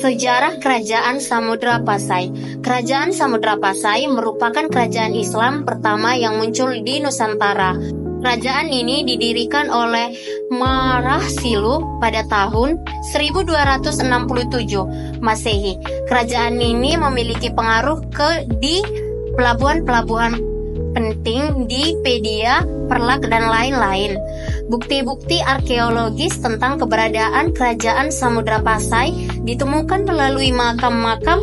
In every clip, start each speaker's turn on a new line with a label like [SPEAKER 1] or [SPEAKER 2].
[SPEAKER 1] Sejarah Kerajaan Samudra Pasai. Kerajaan Samudra Pasai merupakan kerajaan Islam pertama yang muncul di Nusantara. Kerajaan ini didirikan oleh Marahsilu pada tahun 1267 Masehi. Kerajaan ini memiliki pengaruh di pelabuhan-pelabuhan penting di Pedia, Perlak, dan lain-lain. Bukti-bukti arkeologis tentang keberadaan Kerajaan Samudra Pasai ditemukan melalui makam-makam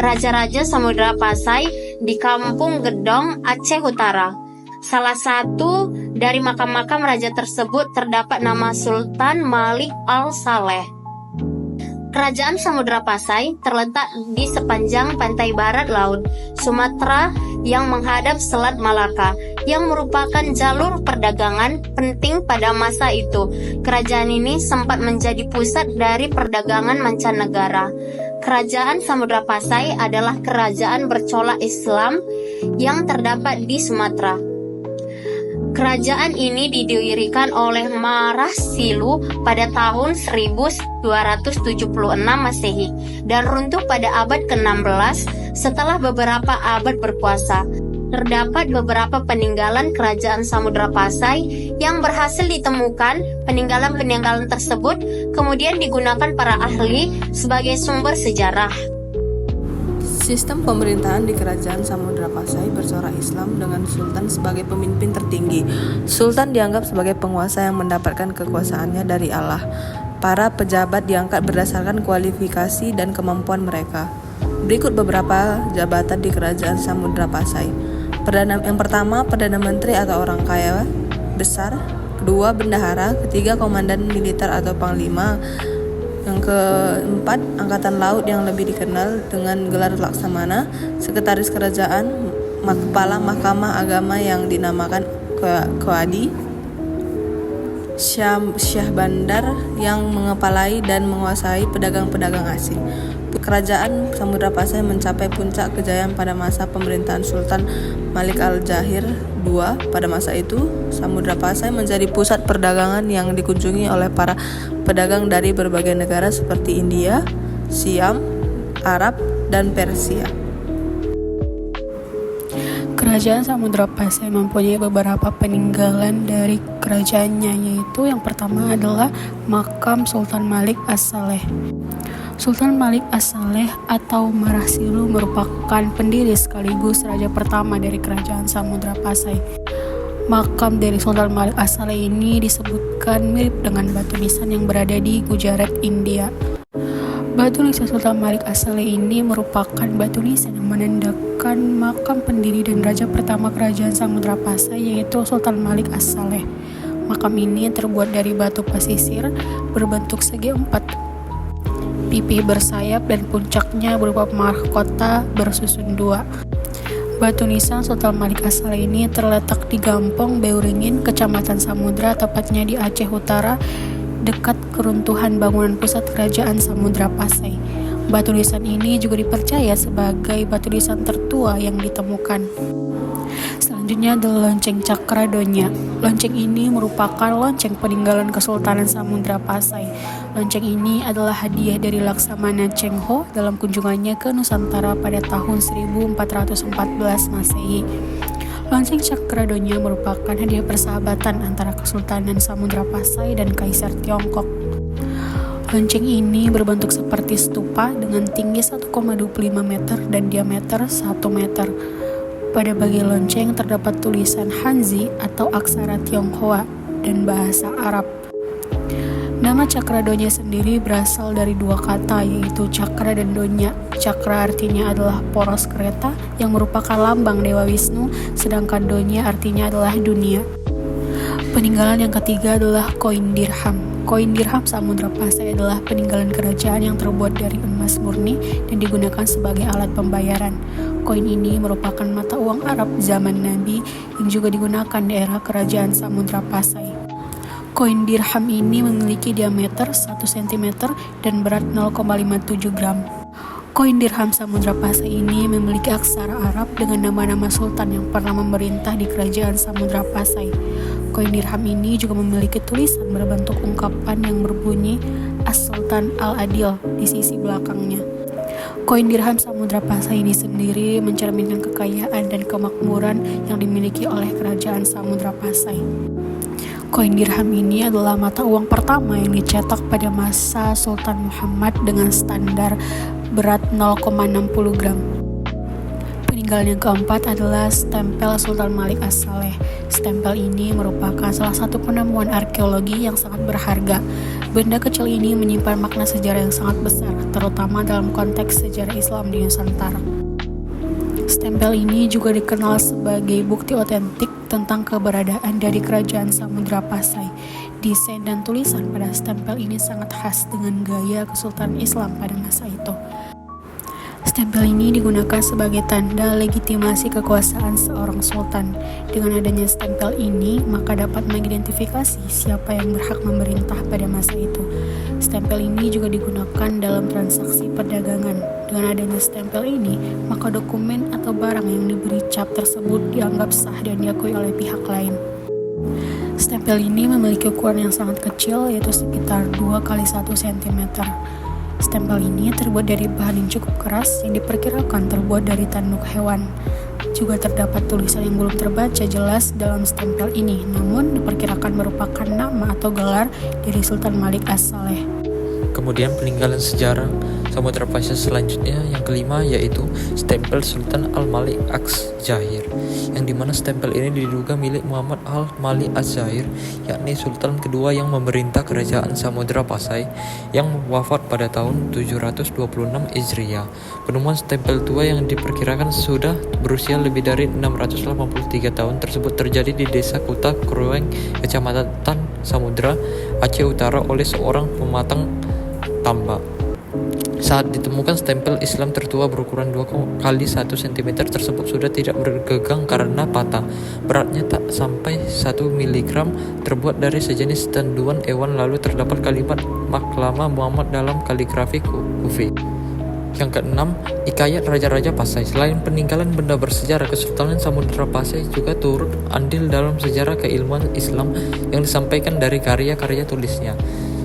[SPEAKER 1] raja-raja Samudra Pasai di Kampung Gedong, Aceh Utara. Salah satu dari makam-makam raja tersebut terdapat nama Sultan Malik Al-Saleh. Kerajaan Samudra Pasai terletak di sepanjang pantai barat laut Sumatera yang menghadap Selat Malaka, yang merupakan jalur perdagangan penting pada masa itu. Kerajaan ini sempat menjadi pusat dari perdagangan mancanegara. Kerajaan Samudra Pasai adalah kerajaan bercorak Islam yang terdapat di Sumatera. Kerajaan ini didirikan oleh Marahsilu pada tahun 1276 Masehi dan runtuh pada abad ke-16 setelah beberapa abad berkuasa. Terdapat beberapa peninggalan Kerajaan Samudra Pasai yang berhasil ditemukan. Peninggalan-peninggalan tersebut kemudian digunakan para ahli sebagai sumber sejarah.
[SPEAKER 2] Sistem pemerintahan di Kerajaan Samudra Pasai bercorak Islam dengan Sultan sebagai pemimpin tertinggi. Sultan dianggap sebagai penguasa yang mendapatkan kekuasaannya dari Allah. Para pejabat diangkat berdasarkan kualifikasi dan kemampuan mereka. Berikut beberapa jabatan di Kerajaan Samudra Pasai. Yang pertama, Perdana Menteri atau orang kaya besar. Kedua, bendahara. Ketiga, komandan militer atau panglima. Yang keempat, Angkatan Laut yang lebih dikenal dengan gelar Laksamana. Sekretaris Kerajaan, Kepala Mahkamah Agama yang dinamakan Qadi. Syah Bandar yang mengepalai dan menguasai pedagang-pedagang asing. Kerajaan Samudra Pasai mencapai puncak kejayaan pada masa pemerintahan Sultan Malik Al-Jahir II. Pada masa itu, Samudra Pasai menjadi pusat perdagangan yang dikunjungi oleh para pedagang dari berbagai negara seperti India, Siam, Arab, dan Persia.
[SPEAKER 3] Kerajaan Samudra Pasai mempunyai beberapa peninggalan dari kerajaannya, yaitu yang pertama adalah makam Sultan Malik As-Saleh. Sultan Malik As-Saleh atau Marahsilu merupakan pendiri sekaligus raja pertama dari Kerajaan Samudra Pasai. Makam dari Sultan Malik As-Saleh ini disebutkan mirip dengan batu nisan yang berada di Gujarat, India. Batu nisan Sultan Malik As-Saleh ini merupakan batu nisan yang menandakan makam pendiri dan raja pertama Kerajaan Samudra Pasai, yaitu Sultan Malik As-Saleh. Makam ini terbuat dari batu pasisir berbentuk segi empat, pipih bersayap, dan puncaknya berupa mahkota bersusun dua. Batu nisan Sultan Malik As-Saleh ini terletak di Gampong Beuringin, Kecamatan Samudra, tepatnya di Aceh Utara, dekat keruntuhan bangunan pusat Kerajaan Samudra Pasai. Batu nisan ini juga dipercaya sebagai batu nisan tertua yang ditemukan. Selanjutnya adalah lonceng Cakradonya. Lonceng ini merupakan lonceng peninggalan Kesultanan Samudra Pasai. Lonceng ini adalah hadiah dari Laksamana Cheng Ho dalam kunjungannya ke Nusantara pada tahun 1414 Masehi. Lonceng Cakradonya merupakan hadiah persahabatan antara Kesultanan Samudra Pasai dan Kaisar Tiongkok. Lonceng ini berbentuk seperti stupa dengan tinggi 1,25 meter dan diameter 1 meter. Pada bagian lonceng terdapat tulisan Hanzi atau aksara Tionghoa dan bahasa Arab. Nama Cakradonya sendiri berasal dari dua kata, yaitu cakra dan donya. Cakra artinya adalah poros kereta yang merupakan lambang Dewa Wisnu, sedangkan donya artinya adalah dunia. Peninggalan yang ketiga adalah koin dirham. Koin dirham Samudra Pasai adalah peninggalan kerajaan yang terbuat dari emas murni dan digunakan sebagai alat pembayaran. Koin ini merupakan mata uang Arab zaman Nabi yang juga digunakan di era Kerajaan Samudra Pasai. Koin dirham ini memiliki diameter 1 cm dan berat 0,57 gram. Koin dirham Samudra Pasai ini memiliki aksara Arab dengan nama-nama sultan yang pernah memerintah di Kerajaan Samudra Pasai. Koin dirham ini juga memiliki tulisan berbentuk ungkapan yang berbunyi As-Sultan Al-Adil di sisi belakangnya. Koin dirham Samudra Pasai ini sendiri mencerminkan kekayaan dan kemakmuran yang dimiliki oleh kerajaan Samudra Pasai. Koin dirham ini adalah mata uang pertama yang dicetak pada masa Sultan Muhammad dengan standar berat 0,60 gram. Peninggalan yang keempat adalah stempel Sultan Malik As-Saleh. Stempel ini merupakan salah satu penemuan arkeologi yang sangat berharga. Benda kecil ini menyimpan makna sejarah yang sangat besar, terutama dalam konteks sejarah Islam di Nusantara. Stempel ini juga dikenal sebagai bukti otentik tentang keberadaan dari kerajaan Samudra Pasai. Desain dan tulisan pada stempel ini sangat khas dengan gaya Kesultanan Islam pada masa itu. Stempel ini digunakan sebagai tanda legitimasi kekuasaan seorang sultan. Dengan adanya stempel ini, maka dapat mengidentifikasi siapa yang berhak memerintah pada masa itu. Stempel ini juga digunakan dalam transaksi perdagangan. Dengan adanya stempel ini, maka dokumen atau barang yang diberi cap tersebut dianggap sah dan diakui oleh pihak lain. Stempel ini memiliki ukuran yang sangat kecil, yaitu sekitar 2x1 cm. Stempel ini terbuat dari bahan yang cukup keras yang diperkirakan terbuat dari tanduk hewan. Juga terdapat tulisan yang belum terbaca jelas dalam stempel ini, namun diperkirakan merupakan nama atau gelar dari Sultan Malik As-Saleh.
[SPEAKER 4] Kemudian peninggalan sejarah Samudra Pasai selanjutnya yang kelima yaitu stempel Sultan Al-Malik Az-Zahir, yang dimana stempel ini diduga milik Muhammad Al-Malik Az-Zahir, yakni Sultan kedua yang memerintah kerajaan Samudra Pasai yang wafat pada tahun 726 Hijriah. Penemuan stempel tua yang diperkirakan sudah berusia lebih dari 683 tahun tersebut terjadi di desa Kuta Krueng, Kecamatan Samudra, Aceh Utara oleh seorang pematang tambak. Saat ditemukan stempel Islam tertua berukuran 2x1 cm tersebut sudah tidak bergegang karena patah. Beratnya tak sampai 1 mg, terbuat dari sejenis tenduan hewan, lalu terdapat kalimat maklama Muhammad dalam kaligrafi kufi. Yang keenam, Hikayat Raja-Raja Pasai. Selain peninggalan benda bersejarah, Kesultanan Samudra Pasai juga turut andil dalam sejarah keilmuan Islam yang disampaikan dari karya-karya tulisnya.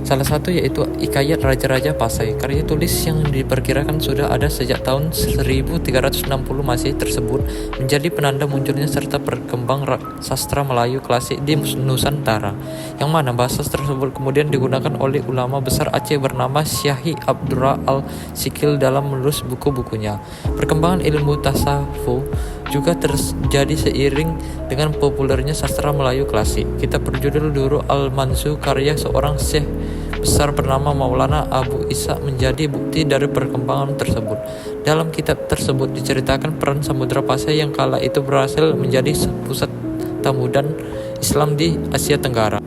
[SPEAKER 4] Salah satu yaitu Hikayat Raja-Raja Pasai. Karya tulis yang diperkirakan sudah ada sejak tahun 1360 Masehi tersebut menjadi penanda munculnya serta berkembang sastra Melayu klasik di Nusantara, yang mana bahasa tersebut kemudian digunakan oleh ulama besar Aceh bernama Syekh Abdurra Al-Sikil dalam menulis buku-bukunya. Perkembangan ilmu tasawuf juga terjadi seiring dengan populernya sastra Melayu klasik. Kitab berjudul Durul Al-Mansu karya seorang syekh besar bernama Maulana Abu Ishaq menjadi bukti dari perkembangan tersebut. Dalam kitab tersebut diceritakan peran Samudra Pasai yang kala itu berhasil menjadi pusat tamudan Islam di Asia Tenggara.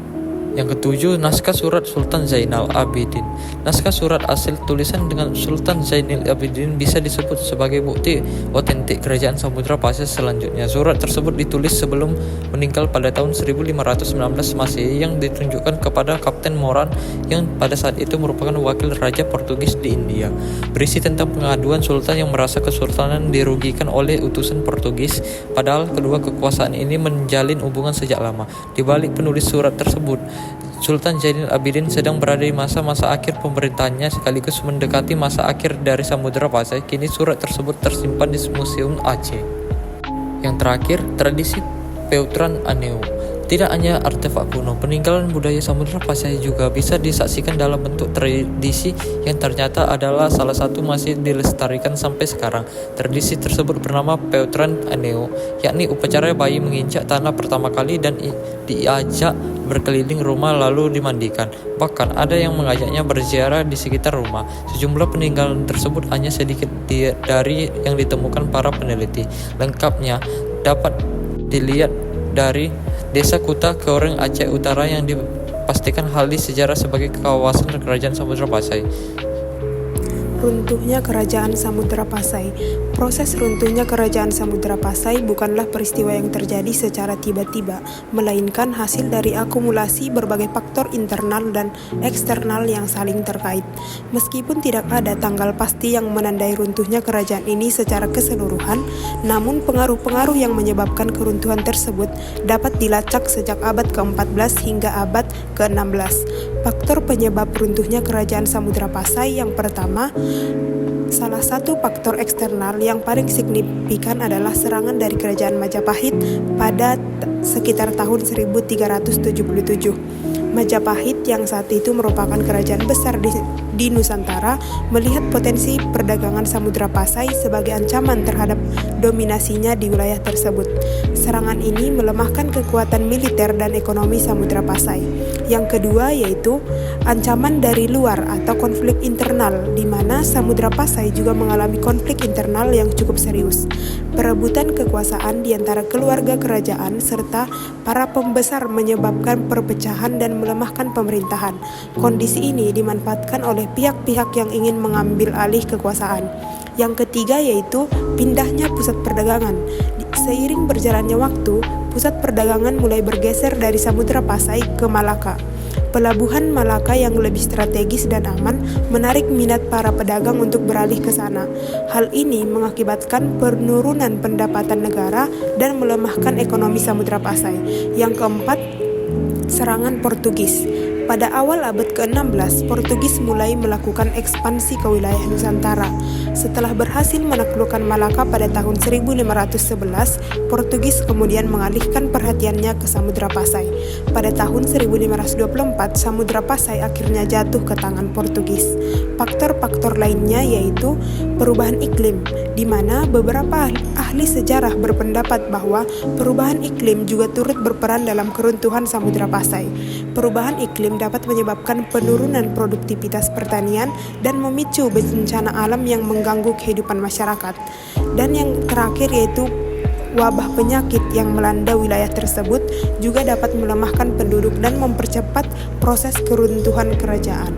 [SPEAKER 4] Yang ketujuh, naskah surat Sultan Zainal Abidin. Naskah surat hasil tulisan dengan Sultan Zainal Abidin bisa disebut sebagai bukti otentik kerajaan Samudra Pasai selanjutnya. Surat tersebut ditulis sebelum meninggal pada tahun 1519 Masehi yang ditunjukkan kepada Kapten Moran yang pada saat itu merupakan wakil Raja Portugis di India. Berisi tentang pengaduan Sultan yang merasa kesultanan dirugikan oleh utusan Portugis, padahal kedua kekuasaan ini menjalin hubungan sejak lama. Di balik penulis surat tersebut, Sultan Zainal Abidin sedang berada di masa-masa akhir pemerintahannya sekaligus mendekati masa akhir dari Samudra Pasai. Kini surat tersebut tersimpan di Museum Aceh. Yang terakhir, tradisi Peutran Aneu. Tidak hanya artefak kuno, peninggalan budaya Samudra Pasai juga bisa disaksikan dalam bentuk tradisi yang ternyata adalah salah satu masih dilestarikan sampai sekarang. Tradisi tersebut bernama Peutran Aneu, yakni upacara bayi menginjak tanah pertama kali dan diajak berkeliling rumah lalu dimandikan. Bahkan ada yang mengajaknya berziarah di sekitar rumah. Sejumlah peninggalan tersebut hanya sedikit dari yang ditemukan para peneliti. Lengkapnya dapat dilihat dari Desa Kuta Krueng Aceh Utara yang dipastikan ahli sejarah sebagai kawasan kerajaan Samudra Pasai.
[SPEAKER 5] Runtuhnya Kerajaan Samudra Pasai. Proses runtuhnya Kerajaan Samudra Pasai bukanlah peristiwa yang terjadi secara tiba-tiba, melainkan hasil dari akumulasi berbagai faktor internal dan eksternal yang saling terkait. Meskipun tidak ada tanggal pasti yang menandai runtuhnya kerajaan ini secara keseluruhan, namun pengaruh-pengaruh yang menyebabkan keruntuhan tersebut dapat dilacak sejak abad ke-14 hingga abad ke-16. Faktor penyebab runtuhnya kerajaan Samudra Pasai yang pertama, salah satu faktor eksternal yang paling signifikan adalah serangan dari kerajaan Majapahit pada sekitar tahun 1377. Majapahit yang saat itu merupakan kerajaan besar di Nusantara melihat potensi perdagangan Samudra Pasai sebagai ancaman terhadap dominasinya di wilayah tersebut. Serangan ini melemahkan kekuatan militer dan ekonomi Samudra Pasai. Yang kedua yaitu ancaman dari luar atau konflik internal, di mana Samudra Pasai juga mengalami konflik internal yang cukup serius. Perebutan kekuasaan di antara keluarga kerajaan serta para pembesar menyebabkan perpecahan dan melemahkan pemerintahan. Kondisi ini dimanfaatkan oleh pihak-pihak yang ingin mengambil alih kekuasaan. Yang ketiga yaitu pindahnya pusat perdagangan. Seiring berjalannya waktu, pusat perdagangan mulai bergeser dari Samudra Pasai ke Malaka. Pelabuhan Malaka yang lebih strategis dan aman menarik minat para pedagang untuk beralih ke sana. Hal ini mengakibatkan penurunan pendapatan negara dan melemahkan ekonomi Samudra Pasai. Yang keempat, serangan Portugis. Pada awal abad ke-16, Portugis mulai melakukan ekspansi ke wilayah Nusantara. Setelah berhasil menaklukkan Malaka pada tahun 1511, Portugis kemudian mengalihkan perhatiannya ke Samudra Pasai. Pada tahun 1524, Samudra Pasai akhirnya jatuh ke tangan Portugis. Faktor-faktor lainnya yaitu perubahan iklim, di mana beberapa ahli sejarah berpendapat bahwa perubahan iklim juga turut berperan dalam keruntuhan Samudra Pasai. Perubahan iklim dapat menyebabkan penurunan produktivitas pertanian dan memicu bencana alam yang mengganggu kehidupan masyarakat. Dan yang terakhir yaitu wabah penyakit yang melanda wilayah tersebut juga dapat melemahkan penduduk dan mempercepat proses keruntuhan kerajaan.